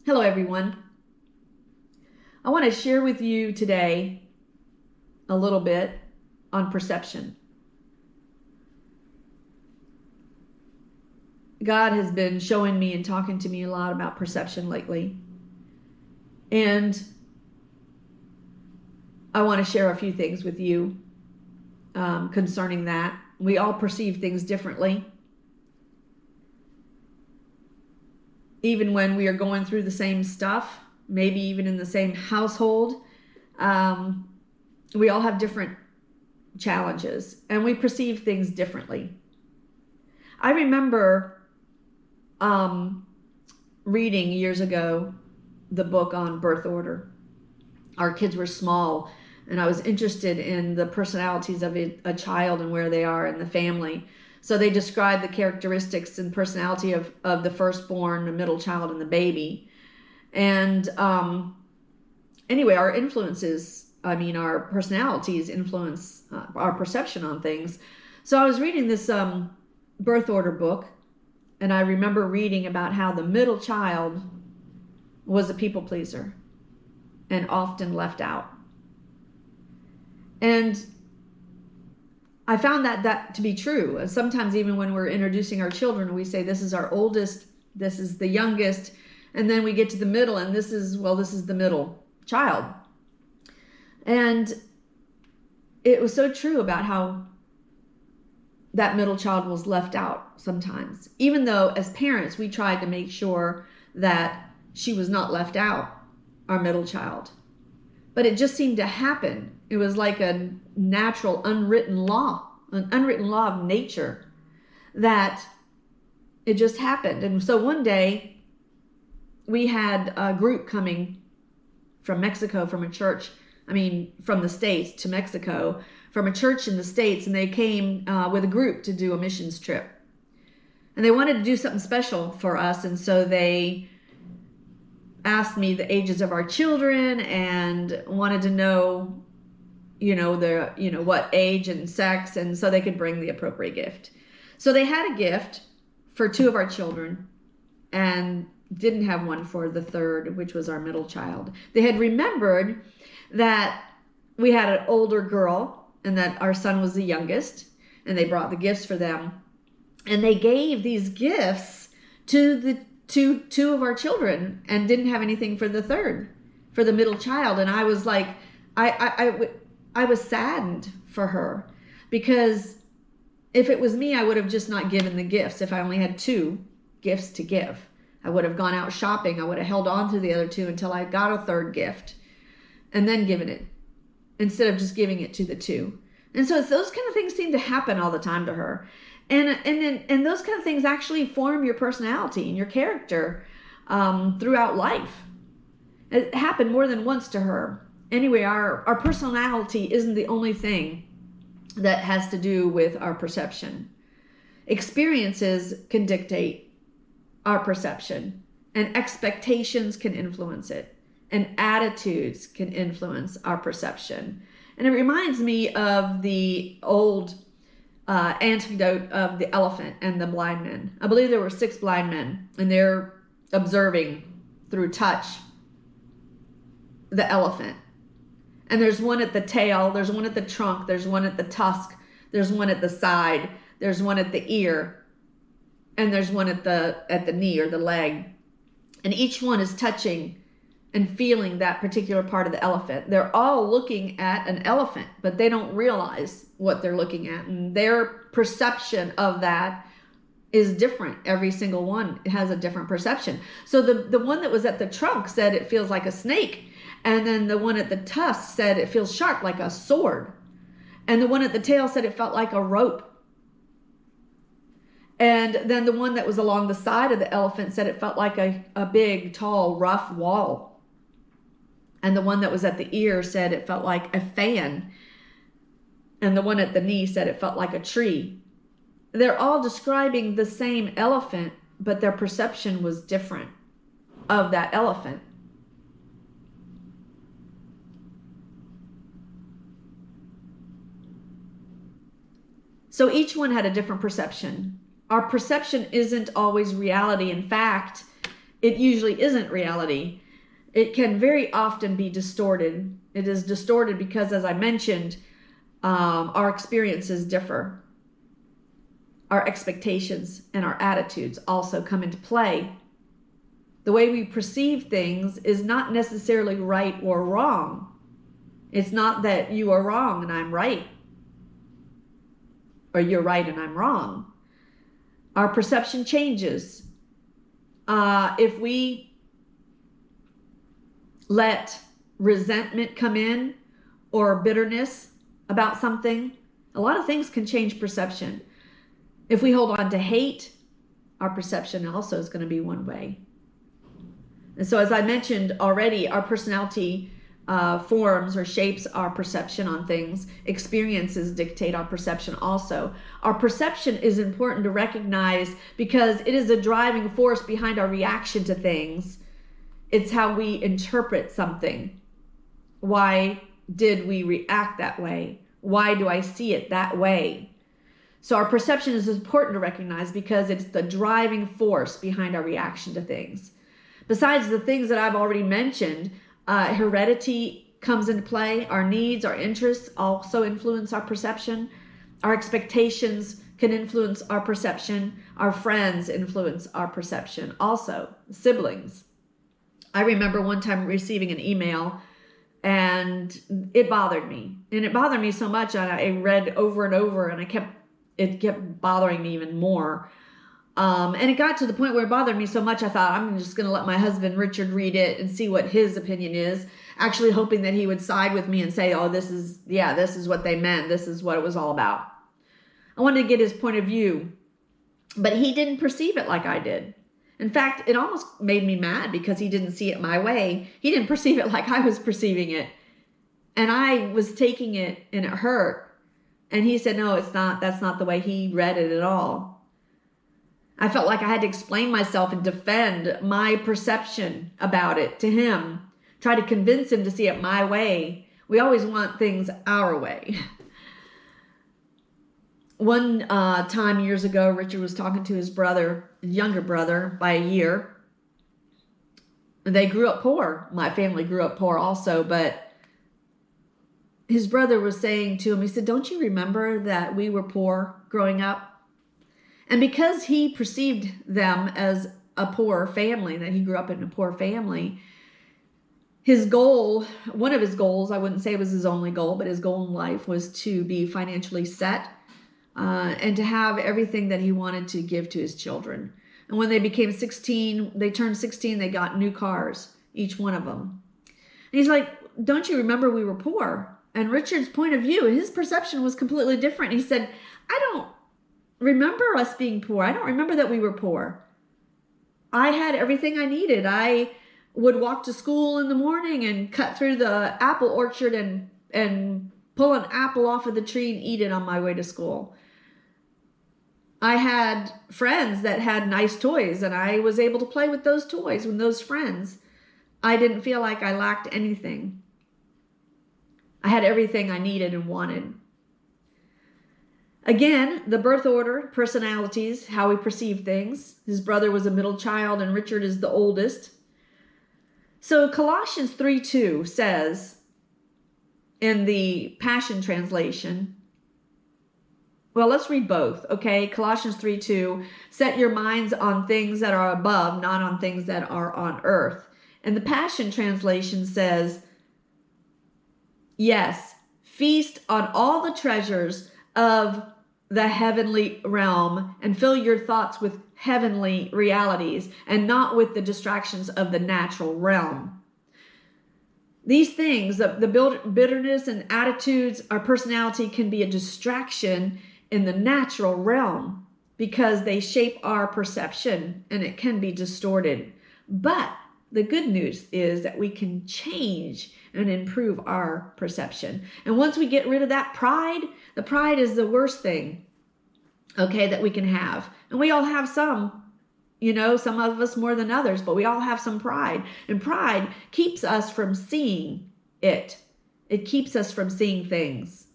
Hello, everyone. I want to share with you today a little bit on perception. God has been showing me and talking to me a lot about perception lately. And I want to share a few things with you concerning that. We all perceive things differently. Even when we are going through the same stuff, maybe even in the same household, we all have different challenges and we perceive things differently. I remember reading years ago the book on birth order. Our kids were small, and I was interested in the personalities of a child and where they are in the family. So they describe the characteristics and personality of the firstborn, the middle child, and the baby. And anyway, our our personalities influence our perception on things. So I was reading this birth order book, and I remember reading about how the middle child was a people pleaser and often left out. And I found that to be true. Sometimes even when we're introducing our children, we say this is our oldest, this is the youngest, and then we get to the middle, and this is the middle child. And it was so true about how that middle child was left out sometimes, even though as parents we tried to make sure that she was not left out, our middle child. But it just seemed to happen. It was like a natural unwritten law of nature, that it just happened. And so one day we had a group coming from Mexico, from a church, from the States to Mexico, from a church in the States, and they came with a group to do a missions trip. And they wanted to do something special for us, and so they asked me the ages of our children and wanted to know, what age and sex, and so they could bring the appropriate gift. So they had a gift for two of our children and didn't have one for the third, which was our middle child. They had remembered that we had an older girl and that our son was the youngest, and they brought the gifts for them. And they gave these gifts to the two of our children and didn't have anything for the third, for the middle child. And I was like, I was saddened for her, because if it was me, I would have just not given the gifts. If I only had two gifts to give, I would have gone out shopping. I would have held on to the other two until I got a third gift and then given it, instead of just giving it to the two. And so those kind of things seem to happen all the time to her. And those kind of things actually form your personality and your character throughout life. It happened more than once to her. Anyway, our personality isn't the only thing that has to do with our perception. Experiences can dictate our perception, and expectations can influence it, and attitudes can influence our perception. And it reminds me of the old anecdote of the elephant and the blind men. I believe there were 6 blind men, and they're observing through touch the elephant. And there's one at the tail, there's one at the trunk, there's one at the tusk, there's one at the side, there's one at the ear, and there's one at the knee or the leg. And each one is touching and feeling that particular part of the elephant. They're all looking at an elephant, but they don't realize what they're looking at. And their perception of that is different. Every single one has a different perception. So the one that was at the trunk said it feels like a snake. And then the one at the tusk said it feels sharp like a sword. And the one at the tail said it felt like a rope. And then the one that was along the side of the elephant said it felt like a big, tall, rough wall. And the one that was at the ear said it felt like a fan. And the one at the knee said it felt like a tree. They're all describing the same elephant, but their perception was different of that elephant. So each one had a different perception. Our perception isn't always reality. In fact, it usually isn't reality. It can very often be distorted. It is distorted because, as I mentioned, our experiences differ. Our expectations and our attitudes also come into play. The way we perceive things is not necessarily right or wrong. It's not that you are wrong and I'm right, or you're right and I'm wrong. Our perception changes. If we let resentment come in or bitterness about something, a lot of things can change perception. If we hold on to hate, our perception also is going to be one way. And so, as I mentioned already, our personality forms or shapes our perception on things. Experiences dictate our perception also. Our perception is important to recognize because it is a driving force behind our reaction to things. It's how we interpret something. Why did we react that way? Why do I see it that way? So our perception is important to recognize because it's the driving force behind our reaction to things. Besides the things that I've already mentioned, heredity comes into play. Our needs, our interests also influence our perception. Our expectations can influence our perception. Our friends influence our perception. Also, siblings. I remember one time receiving an email and it bothered me. And it bothered me so much, I read over and over, and it kept bothering me even more. And it got to the point where it bothered me so much, I thought, I'm just going to let my husband Richard read it and see what his opinion is, actually hoping that he would side with me and say, oh, this is what they meant. This is what it was all about. I wanted to get his point of view, but he didn't perceive it like I did. In fact, it almost made me mad because he didn't see it my way. He didn't perceive it like I was perceiving it. And I was taking it and it hurt. And he said, no, it's not. That's not the way he read it at all. I felt like I had to explain myself and defend my perception about it to him, try to convince him to see it my way. We always want things our way. One time years ago, Richard was talking to his brother, younger brother, by a year. They grew up poor. My family grew up poor also, but his brother was saying to him, he said, don't you remember that we were poor growing up? And because he perceived them as a poor family, that he grew up in a poor family, his goal, one of his goals, I wouldn't say it was his only goal, but his goal in life was to be financially set and to have everything that he wanted to give to his children. And when they became 16, they turned 16, they got new cars, each one of them. And he's like, don't you remember we were poor? And Richard's point of view, his perception was completely different. He said, I don't remember us being poor. I don't remember that we were poor. I had everything I needed. I would walk to school in the morning and cut through the apple orchard and pull an apple off of the tree and eat it on my way to school. I had friends that had nice toys, and I was able to play with those toys with those friends. I didn't feel like I lacked anything. I had everything I needed and wanted. Again, the birth order, personalities, how we perceive things. His brother was a middle child and Richard is the oldest. So Colossians 3:2 says in the Passion Translation, well, let's read both, okay? Colossians 3:2, set your minds on things that are above, not on things that are on earth. And the Passion Translation says, yes, feast on all the treasures of the heavenly realm and fill your thoughts with heavenly realities and not with the distractions of the natural realm. These things, the bitterness and attitudes, our personality can be a distraction in the natural realm because they shape our perception and it can be distorted. But the good news is that we can change and improve our perception. And once we get rid of that pride, the pride is the worst thing, okay, that we can have. And we all have some, some of us more than others, but we all have some pride. And pride keeps us from seeing it. It keeps us from seeing things.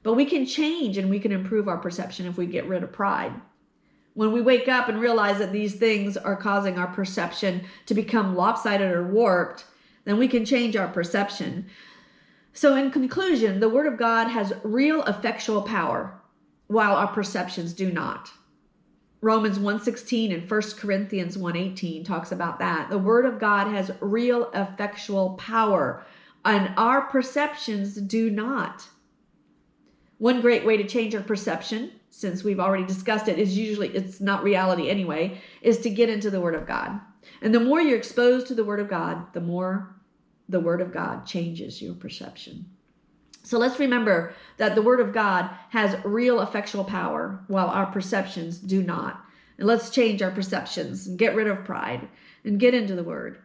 But we can change and we can improve our perception if we get rid of pride. When we wake up and realize that these things are causing our perception to become lopsided or warped, then we can change our perception. So in conclusion, the Word of God has real effectual power, while our perceptions do not. Romans 1:16 and 1 Corinthians 1:18 talks about that. The Word of God has real effectual power, and our perceptions do not. One great way to change our perception, since we've already discussed it, is usually, it's not reality anyway, is to get into the Word of God. And the more you're exposed to the Word of God, the more the Word of God changes your perception. So let's remember that the Word of God has real effectual power, while our perceptions do not. And let's change our perceptions and get rid of pride and get into the Word.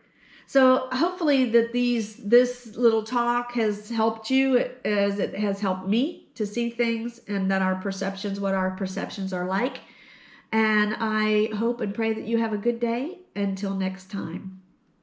So hopefully that this little talk has helped you as it has helped me to see things, and that our perceptions, what our perceptions are like. And I hope and pray that you have a good day. Until next time.